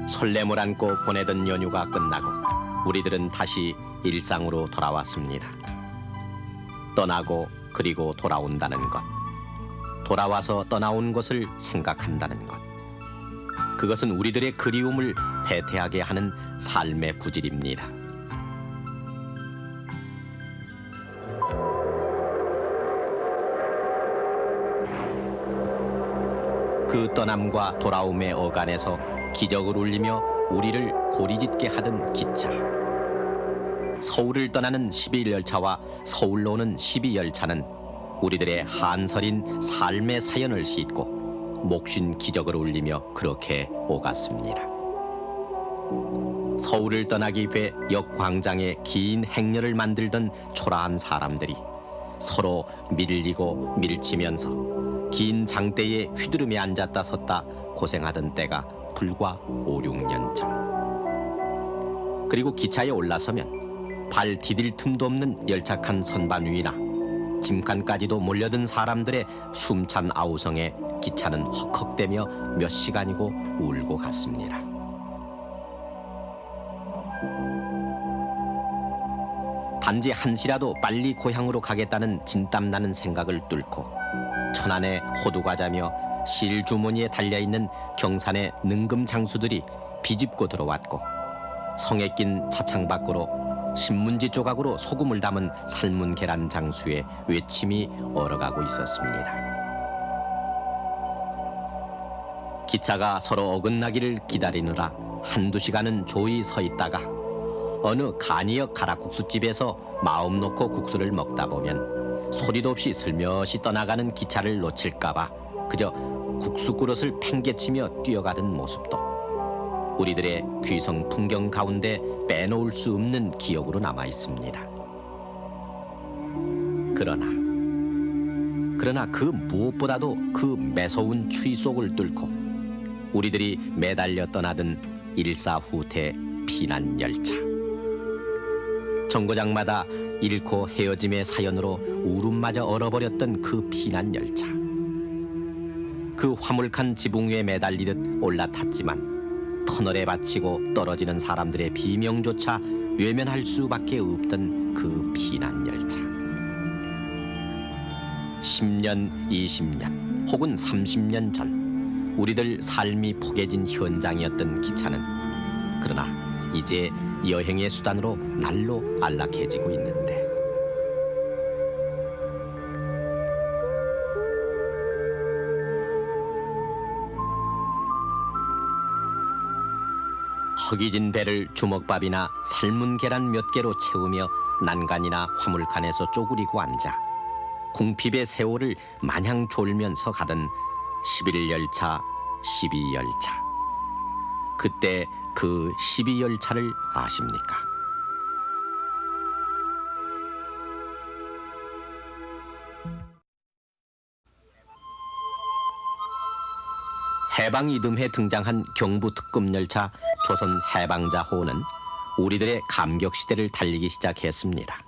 설렘을 안고 보내던 연휴가 끝나고 우리들은 다시 일상으로 돌아왔습니다. 떠나고 그리고 돌아온다는 것, 돌아와서 떠나온 것을 생각한다는 것, 그것은 우리들의 그리움을 배태하게 하는 삶의 부질입니다. 그 떠남과 돌아옴의 어간에서 기적을 울리며 우리를 고리짓게 하던 기차. 서울을 떠나는 12열차와 서울로 오는 12열차는 우리들의 한설인 삶의 사연을 싣고 목쉰 기적을 울리며 그렇게 오갔습니다. 서울을 떠나기 위해 역 광장에 긴 행렬을 만들던 초라한 사람들이 서로 밀리고 밀치면서 긴 장대에 휘두르며 앉았다 섰다 고생하던 때가 불과 5, 6년 전. 그리고 기차에 올라서면 발 디딜 틈도 없는 열착한 선반 위나 짐칸까지도 몰려든 사람들의 숨찬 아우성에 기차는 헉헉대며 몇 시간이고 울고 갔습니다. 단지 한시라도 빨리 고향으로 가겠다는 진땀나는 생각을 뚫고 천안의 호두과자며 실주머니에 달려있는 경산의 능금 장수들이 비집고 들어왔고 성에 낀 차창 밖으로 신문지 조각으로 소금을 담은 삶은 계란 장수의 외침이 얼어가고 있었습니다. 기차가 서로 어긋나기를 기다리느라 한두 시간은 조이 서 있다가 어느 간이역 가락국수집에서 마음 놓고 국수를 먹다 보면 소리도 없이 슬며시 떠나가는 기차를 놓칠까봐 그저 국수 그릇을 팽개치며 뛰어가던 모습도 우리들의 귀성 풍경 가운데 빼놓을 수 없는 기억으로 남아 있습니다. 그러나 그 무엇보다도 그 매서운 추위 속을 뚫고 우리들이 매달려 떠나던 일사후퇴 피난 열차. 정거장마다 잃고 헤어짐의 사연으로 울음마저 얼어버렸던 그 피난 열차. 그 화물칸 지붕 위에 매달리듯 올라탔지만 터널에 받치고 떨어지는 사람들의 비명조차 외면할 수밖에 없던 그 피난 열차. 10년, 20년 혹은 30년 전 우리들 삶이 포개진 현장이었던 기차는 그러나 이제 여행의 수단으로 날로 안락해지고 있는데 허기진 배를 주먹밥이나 삶은 계란 몇 개로 채우며 난간이나 화물칸에서 쪼그리고 앉아 궁핍의 세월을 마냥 졸면서 가던 11열차, 12열차. 그때 그 12열차를 아십니까? 해방 이듬해 등장한 경부 특급 열차 조선 해방자호는 우리들의 감격 시대를 달리기 시작했습니다.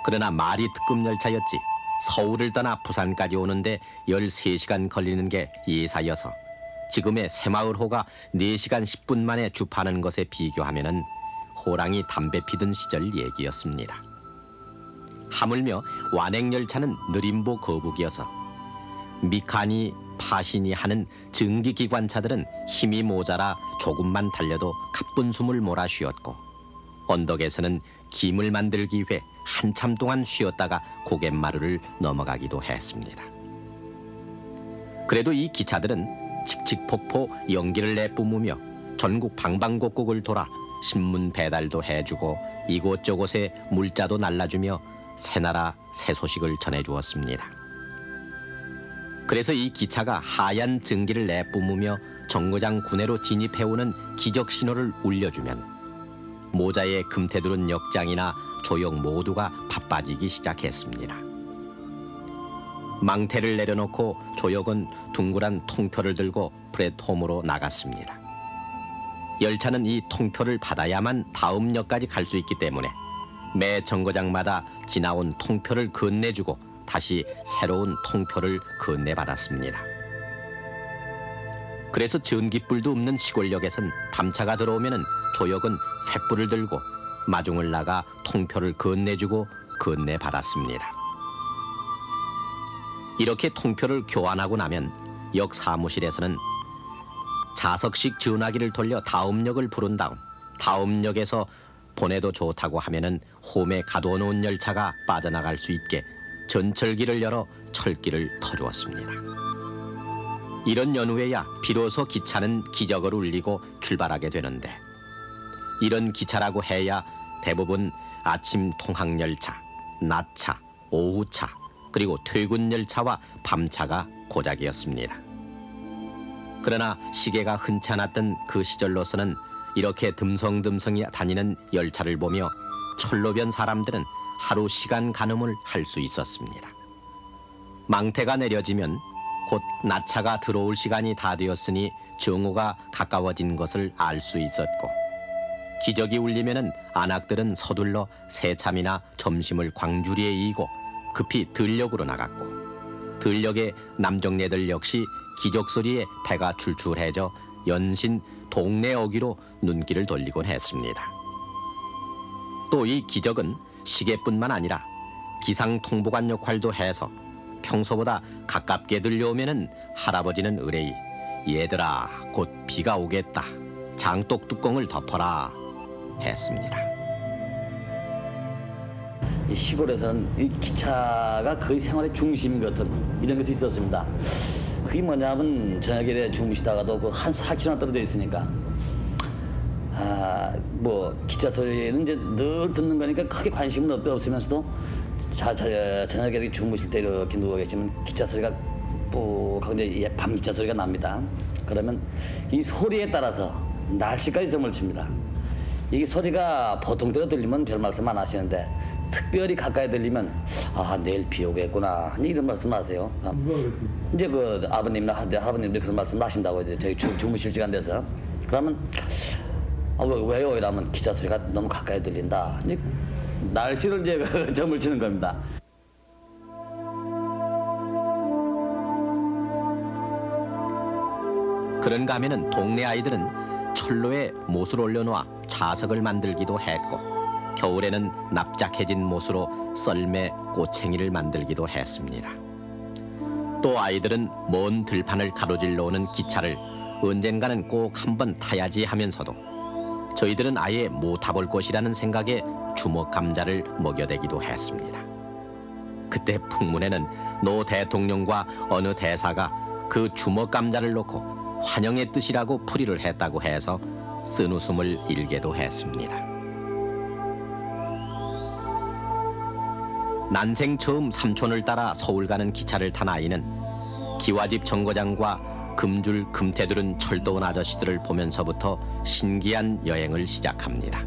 그러나 말이 특급 열차였지 서울을 떠나 부산까지 오는데 13시간 걸리는 게 예사여서 지금의 새마을호가 4시간 10분 만에 주파하는 것에 비교하면은 호랑이 담배 피던 시절 얘기였습니다. 하물며 완행열차는 느림보 거북이어서 미카니 파신이 하는 증기기관차들은 힘이 모자라 조금만 달려도 가쁜 숨을 몰아 쉬었고 언덕에서는 김을 만들기 위해 한참 동안 쉬었다가 고갯마루를 넘어가기도 했습니다. 그래도 이 기차들은 칙칙폭폭 연기를 내뿜으며 전국 방방곡곡을 돌아 신문 배달도 해주고 이곳저곳에 물자도 날라주며 새나라 새 소식을 전해주었습니다. 그래서 이 기차가 하얀 증기를 내뿜으며 정거장 구내로 진입해오는 기적 신호를 울려주면 모자에 금태두른 역장이나 조역 모두가 바빠지기 시작했습니다. 망태를 내려놓고 조역은 둥그란 통표를 들고 플랫폼으로 나갔습니다. 열차는 이 통표를 받아야만 다음 역까지 갈 수 있기 때문에 매 정거장마다 지나온 통표를 건네주고 다시 새로운 통표를 건네받았습니다. 그래서 전깃불도 없는 시골역에선 밤차가 들어오면은 조역은 횃불을 들고 마중을 나가 통표를 건네주고 건네받았습니다. 이렇게 통표를 교환하고 나면 역 사무실에서는 자석식 전화기를 돌려 다음 역을 부른 다음 역에서 보내도 좋다고 하면은 홈에 가둬 놓은 열차가 빠져나갈 수 있게 전철기를 열어 철길을 터주었습니다. 이런 연후에야 비로소 기차는 기적을 울리고 출발하게 되는데, 이런 기차라고 해야 대부분 아침 통학열차, 낮차, 오후차, 그리고 퇴근열차와 밤차가 고작이었습니다. 그러나 시계가 흔치 않았던 그 시절로서는 이렇게 듬성듬성이 다니는 열차를 보며 철로변 사람들은 하루 시간 가늠을 할 수 있었습니다. 망태가 내려지면 곧 낮차가 들어올 시간이 다 되었으니 정오가 가까워진 것을 알 수 있었고, 기적이 울리면은 안악들은 서둘러 새참이나 점심을 광주리에 이고 급히 들역으로 나갔고, 들역의 남정네들 역시 기적 소리에 배가 출출해져 연신 동네 어귀로 눈길을 돌리곤 했습니다. 또 이 기적은 시계뿐만 아니라 기상 통보관 역할도 해서 평소보다 가깝게 들려오면은 할아버지는 의뢰이 얘들아 곧 비가 오겠다, 장독 뚜껑을 덮어라 했습니다. 이 시골에서는 이 기차가 거의 생활의 중심 같은 이런 것이 있었습니다. 그게 뭐냐면 저녁에 주무시다가도 그 한 4km 떨어져 있으니까 뭐 기차 소리는 이제 늘 듣는 거니까 크게 관심은 없으면서도 저녁에 주무실 때 이렇게 누워 계시면 기차 소리가 푹 하고 이제 밤 기차 소리가 납니다. 그러면 이 소리에 따라서 날씨까지 점을 칩니다. 이 소리가 보통 대로 들리면 별 말씀 안 하시는데 특별히 가까이 들리면 내일 비 오겠구나 이런 말씀 하세요. 이제 그 아버님이나 할아버님들 그런 말씀 하신다고 이제 저희 주무실 시간 돼서 그러면 왜요? 이러면 기차 소리가 너무 가까이 들린다. 이제 날씨를 이제 점을 치는 겁니다. 그런가 하면은 동네 아이들은 철로에 못을 올려놓아 자석을 만들기도 했고, 겨울에는 납작해진 못으로 썰매 꼬챙이를 만들기도 했습니다. 또 아이들은 먼 들판을 가로질러 오는 기차를 언젠가는 꼭 한번 타야지 하면서도 저희들은 아예 못 타볼 것이라는 생각에 주먹 감자를 먹여대기도 했습니다. 그때 풍문에는 노 대통령과 어느 대사가 그 주먹 감자를 놓고 환영의 뜻이라고 풀이를 했다고 해서 쓴웃음을 일게도 했습니다. 난생 처음 삼촌을 따라 서울 가는 기차를 탄 아이는 기와집 정거장과 금줄 금태두른 철도원 아저씨들을 보면서부터 신기한 여행을 시작합니다.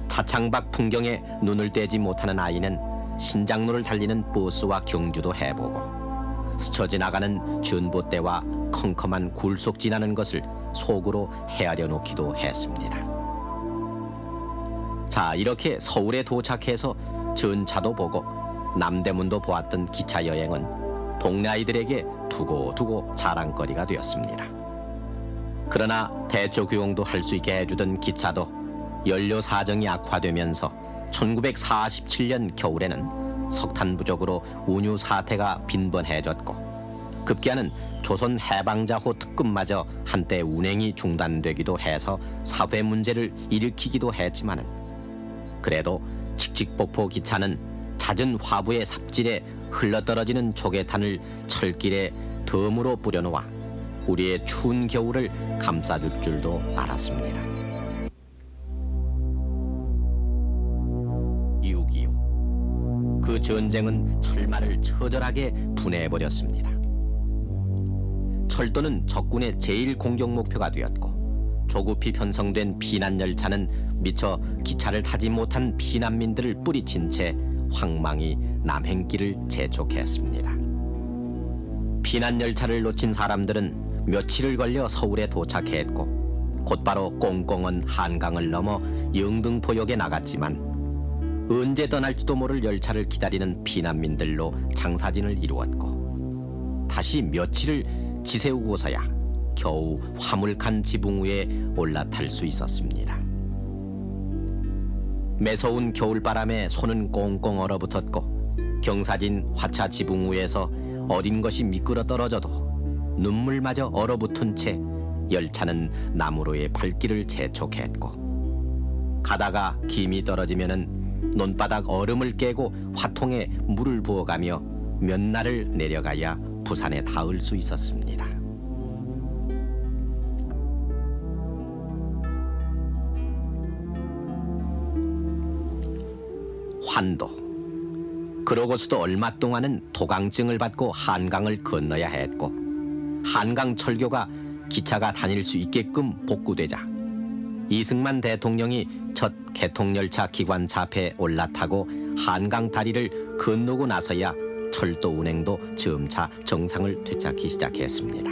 차창밖 풍경에 눈을 떼지 못하는 아이는 신장로를 달리는 버스와 경주도 해보고, 스쳐 지나가는 전봇대와 컴컴한 굴속 지나는 것을 속으로 헤아려 놓기도 했습니다. 자, 이렇게 서울에 도착해서 전차도 보고 남대문도 보았던 기차 여행은 동네 아이들에게 두고두고 자랑거리가 되었습니다. 그러나 대조 교용도 할 수 있게 해주던 기차도 연료 사정이 악화되면서 1947년 겨울에는 석탄 부족으로 운유 사태가 빈번해졌고, 급기야는 조선 해방자호 특급마저 한때 운행이 중단되기도 해서 사회 문제를 일으키기도 했지만은, 그래도 칙칙폭포 기차는 잦은 화부의 삽질에 흘러떨어지는 조개탄을 철길에 덤으로 뿌려놓아 우리의 추운 겨울을 감싸줄 줄도 알았습니다. 6.25 그 전쟁은 철마를 처절하게 분해해버렸습니다. 철도는 적군의 제일 공격 목표가 되었고, 조급히 편성된 피난열차는 미처 기차를 타지 못한 피난민들을 뿌리친 채 황망히 남행길을 재촉했습니다. 피난열차를 놓친 사람들은 며칠을 걸려 서울에 도착했고, 곧바로 꽁꽁은 한강을 넘어 영등포역에 나갔지만 언제 떠날지도 모를 열차를 기다리는 피난민들로 장사진을 이루었고, 다시 며칠을 지새우고서야 겨우 화물칸 지붕 위에 올라탈 수 있었습니다. 매서운 겨울바람에 손은 꽁꽁 얼어붙었고 경사진 화차 지붕 위에서 어린 것이 미끄러 떨어져도 눈물마저 얼어붙은 채 열차는 나무로의 발길을 재촉했고 가다가 김이 떨어지면은 논바닥 얼음을 깨고 화통에 물을 부어가며 몇 날을 내려가야 부산에 닿을 수 있었습니다. 환도. 그러고서도 얼마 동안은 도강증을 받고 한강을 건너야 했고 한강 철교가 기차가 다닐 수 있게끔 복구되자 이승만 대통령이 첫 개통열차 기관차 앞에 올라타고 한강 다리를 건너고 나서야 철도 운행도 점차 정상을 되찾기 시작했습니다.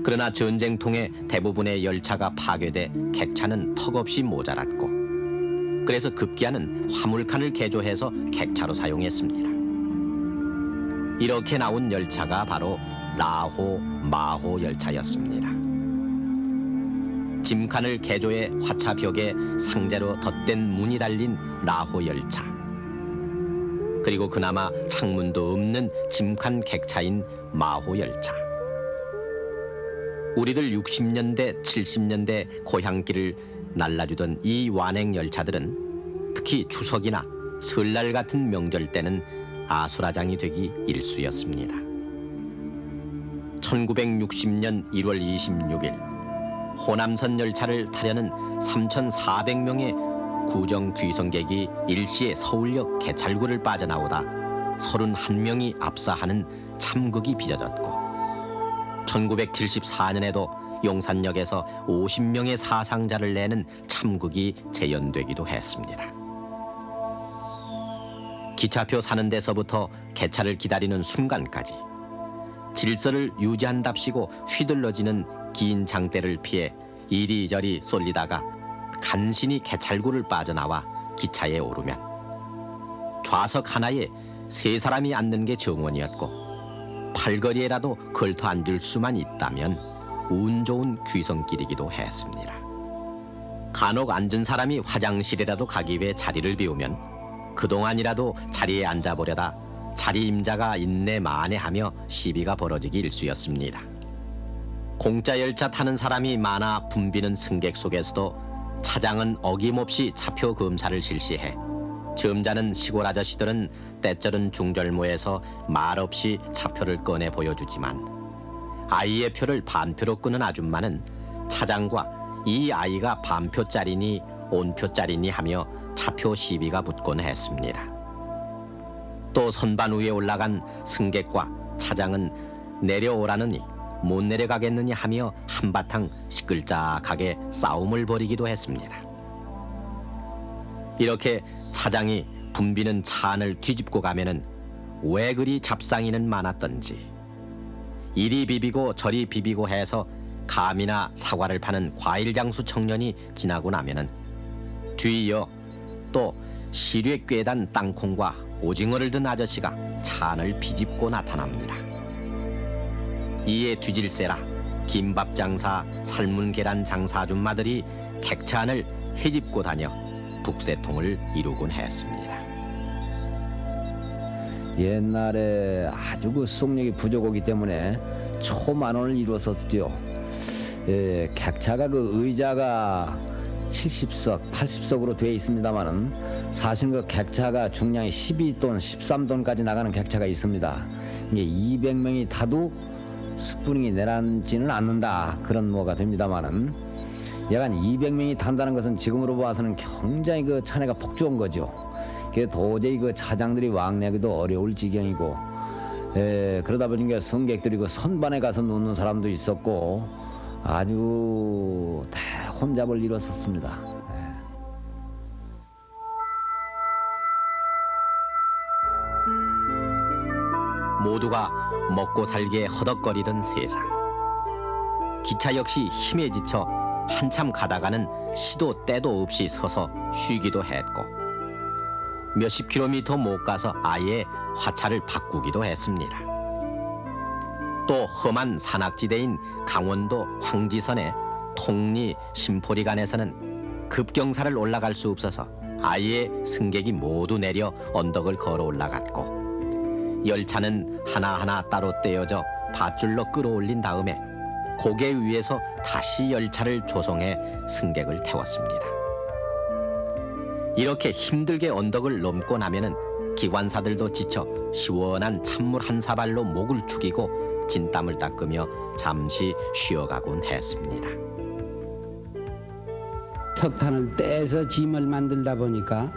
그러나 전쟁 통해 대부분의 열차가 파괴돼 객차는 턱없이 모자랐고 그래서 급기야는 화물칸을 개조해서 객차로 사용했습니다. 이렇게 나온 열차가 바로 라호, 마호 열차였습니다. 짐칸을 개조해 화차 벽에 상자로 덧댄 문이 달린 라호 열차. 그리고 그나마 창문도 없는 짐칸 객차인 마호 열차. 우리들 60년대, 70년대 고향길을 날라주던 이 완행 열차들은 특히 추석이나 설날 같은 명절 때는 아수라장이 되기 일쑤였습니다. 1960년 1월 26일 호남선 열차를 타려는 3,400명의 구정 귀성객이 일시에 서울역 개찰구를 빠져나오다 31명이 압사하는 참극이 빚어졌고 1974년에도 용산역에서 50명의 사상자를 내는 참극이 재연되기도 했습니다. 기차표 사는 데서부터 개차를 기다리는 순간까지 질서를 유지한답시고 휘둘러지는 긴 장대를 피해 이리저리 쏠리다가 간신히 개찰구를 빠져나와 기차에 오르면 좌석 하나에 3사람이 앉는 게 정원이었고 팔거리에라도 걸터 앉을 수만 있다면 운 좋은 귀성길이기도 했습니다. 간혹 앉은 사람이 화장실이라도 가기 위해 자리를 비우면 그동안이라도 자리에 앉아보려다 자리 임자가 인내 만해하며 시비가 벌어지기 일쑤였습니다. 공짜 열차 타는 사람이 많아 붐비는 승객 속에서도 차장은 어김없이 차표 검사를 실시해 점잖은 시골 아저씨들은 때절은 중절모에서 말없이 차표를 꺼내 보여주지만 아이의 표를 반표로 끄는 아줌마는 차장과 이 아이가 반표짜리니 온표짜리니 하며 차표 시비가 붙곤 했습니다. 또 선반 위에 올라간 승객과 차장은 내려오라느니 못 내려가겠느냐 하며 한바탕 시끌짝하게 싸움을 벌이기도 했습니다. 이렇게 차장이 붐비는 차 안을 뒤집고 가면은 왜 그리 잡상이는 많았던지 이리 비비고 저리 비비고 해서 감이나 사과를 파는 과일 장수 청년이 지나고 나면은 뒤이어 또 시류에 꿰단 땅콩과 오징어를 든 아저씨가 차 안을 비집고 나타납니다. 이에 뒤질세라 김밥 장사, 삶은 계란 장사 아줌마들이 객차 안을 헤집고 다녀 북새통을 이루곤 했습니다. 옛날에 아주 그 수송력이 부족하기 때문에 초만원을 이루었었죠. 객차가 그 의자가 70석, 80석으로 되어 있습니다만은 사실 그 객차가 중량이 12톤, 13톤까지 나가는 객차가 있습니다. 이게 200명이 타도 스프링이 내려앉지는 않는다 그런 뭐가 됩니다만은 약간 200명이 탄다는 것은 지금으로 봐서는 굉장히 그 차내가 폭주한 거죠. 도저히 그 차장들이 왕래하기도 어려울 지경이고 그러다 보니까 승객들이 그 선반에 가서 눕는 사람도 있었고 아주 대혼잡을 이뤘었습니다. 모두가 먹고 살기에 허덕거리던 세상. 기차 역시 힘에 지쳐 한참 가다가는 시도 때도 없이 서서 쉬기도 했고 몇십 킬로미터 못 가서 아예 화차를 바꾸기도 했습니다. 또 험한 산악지대인 강원도 황지선의 통리 심포리간에서는 급경사를 올라갈 수 없어서 아예 승객이 모두 내려 언덕을 걸어 올라갔고 열차는 하나하나 따로 떼어져 밧줄로 끌어올린 다음에 고개 위에서 다시 열차를 조성해 승객을 태웠습니다. 이렇게 힘들게 언덕을 넘고 나면은 기관사들도 지쳐 시원한 찬물 한 사발로 목을 축이고 진땀을 닦으며 잠시 쉬어가곤 했습니다. 석탄을 떼서 짐을 만들다 보니까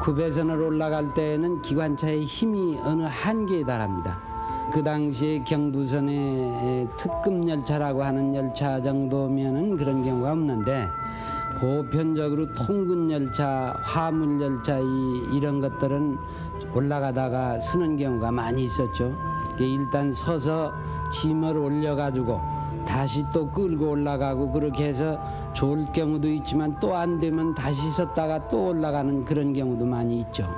구배선을 올라갈 때에는 기관차의 힘이 어느 한계에 달합니다. 그 당시에 경부선의 특급 열차라고 하는 열차 정도면은 그런 경우가 없는데 보편적으로 통근 열차, 화물 열차 이런 것들은 올라가다가 쓰는 경우가 많이 있었죠. 일단 서서 짐을 올려가지고 다시 또 끌고 올라가고 그렇게 해서 좋을 경우도 있지만 또 안 되면 다시 섰다가 또 올라가는 그런 경우도 많이 있죠.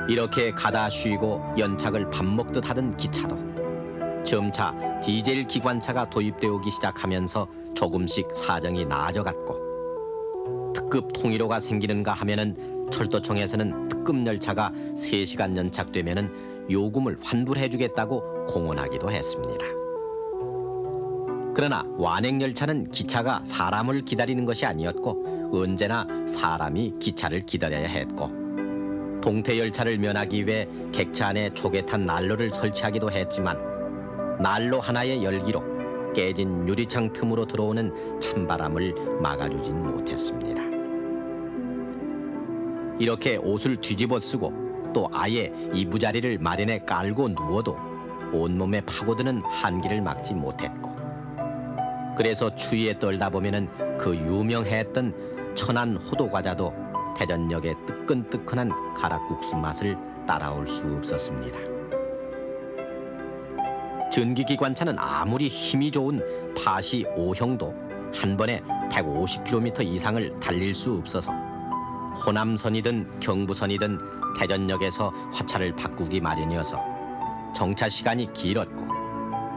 이렇게 가다 쉬고 연착을 밥 먹듯 하던 기차도 점차 디젤 기관차가 도입되기 시작하면서 조금씩 사정이 나아져갔고 특급 통일호가 생기는가 하면은 철도청에서는 특급 열차가 3시간 연착되면은 요금을 환불해주겠다고 공언하기도 했습니다. 그러나 완행열차는 기차가 사람을 기다리는 것이 아니었고 언제나 사람이 기차를 기다려야 했고 동태열차를 면하기 위해 객차 안에 조개탄 난로를 설치하기도 했지만 난로 하나의 열기로 깨진 유리창 틈으로 들어오는 찬바람을 막아주진 못했습니다. 이렇게 옷을 뒤집어 쓰고 또 아예 이부자리를 마련해 깔고 누워도 온몸에 파고드는 한기를 막지 못했고 그래서 추위에 떨다 보면은 그 유명했던 천안 호두과자도 대전역의 뜨끈뜨끈한 가락국수 맛을 따라올 수 없었습니다. 전기기관차는 아무리 힘이 좋은 파시 5형도 한 번에 150km 이상을 달릴 수 없어서 호남선이든 경부선이든 대전역에서 화차를 바꾸기 마련이어서 정차 시간이 길었고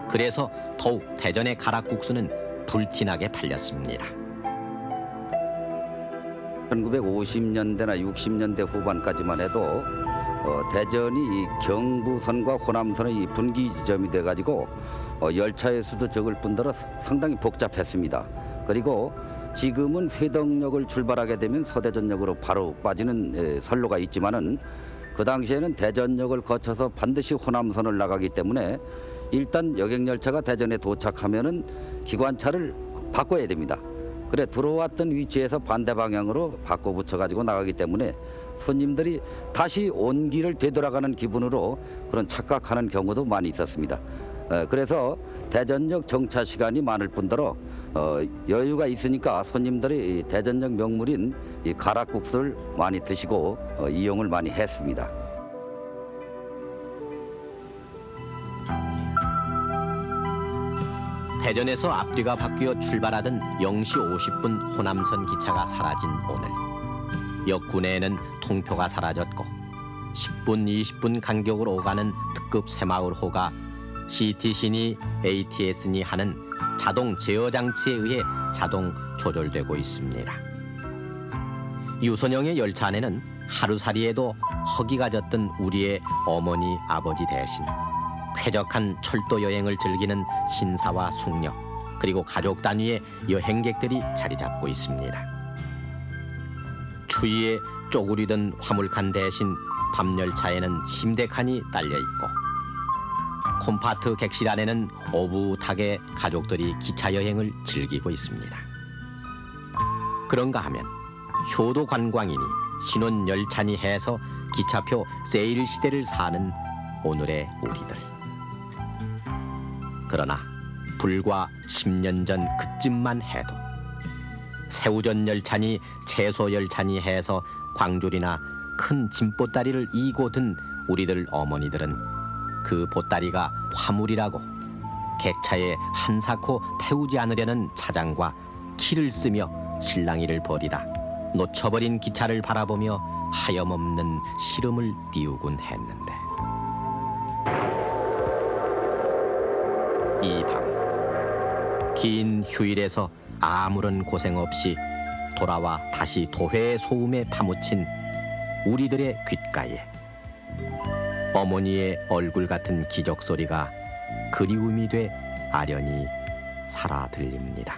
그래서 더욱 대전의 가락국수는 불티나게 팔렸습니다. 1950년대나 60년대 후반까지만 해도 대전이 이 경부선과 호남선의 분기 지점이 돼가지고 열차의 수도 적을 뿐더러 상당히 복잡했습니다. 그리고 지금은 회덕역을 출발하게 되면 서대전역으로 바로 빠지는 선로가 있지만은 그 당시에는 대전역을 거쳐서 반드시 호남선을 나가기 때문에 일단 여객열차가 대전에 도착하면은 기관차를 바꿔야 됩니다. 그래 들어왔던 위치에서 반대 방향으로 바꿔 붙여가지고 나가기 때문에 손님들이 다시 온 길을 되돌아가는 기분으로 그런 착각하는 경우도 많이 있었습니다. 그래서 대전역 정차 시간이 많을 뿐더러 여유가 있으니까 손님들이 대전역 명물인 이 가락국수를 많이 드시고 이용을 많이 했습니다. 대전에서 앞뒤가 바뀌어 출발하던 0시 50분 호남선 기차가 사라진 오늘 역군에는 통표가 사라졌고 10분 20분 간격으로 오가는 특급 새마을호가 CTC니 ATS니 하는 자동 제어 장치에 의해 자동 조절되고 있습니다. 유선형의 열차 안에는 하루살이에도 허기가 졌던 우리의 어머니 아버지 대신 쾌적한 철도 여행을 즐기는 신사와 숙녀 그리고 가족 단위의 여행객들이 자리 잡고 있습니다. 추위에 쪼그리던 화물칸 대신 밤열차에는 침대칸이 딸려 있고 콤파트 객실 안에는 오붓하게 가족들이 기차 여행을 즐기고 있습니다. 그런가 하면 효도 관광이니 신혼 열차니 해서 기차표 세일 시대를 사는 오늘의 우리들. 그러나 불과 10년 전 그쯤만 해도 새우전 열차니 채소 열차니 해서 광줄이나 큰 짐보따리를 이고 든 우리들 어머니들은 그 보따리가 화물이라고 객차에 한사코 태우지 않으려는 차장과 키를 쓰며 실랑이를 벌이다 놓쳐버린 기차를 바라보며 하염없는 시름을 띄우곤 했는데 이 밤 긴 휴일에서 아무런 고생 없이 돌아와 다시 도회의 소음에 파묻힌 우리들의 귓가에 어머니의 얼굴 같은 기적 소리가 그리움이 돼 아련히 살아 들립니다.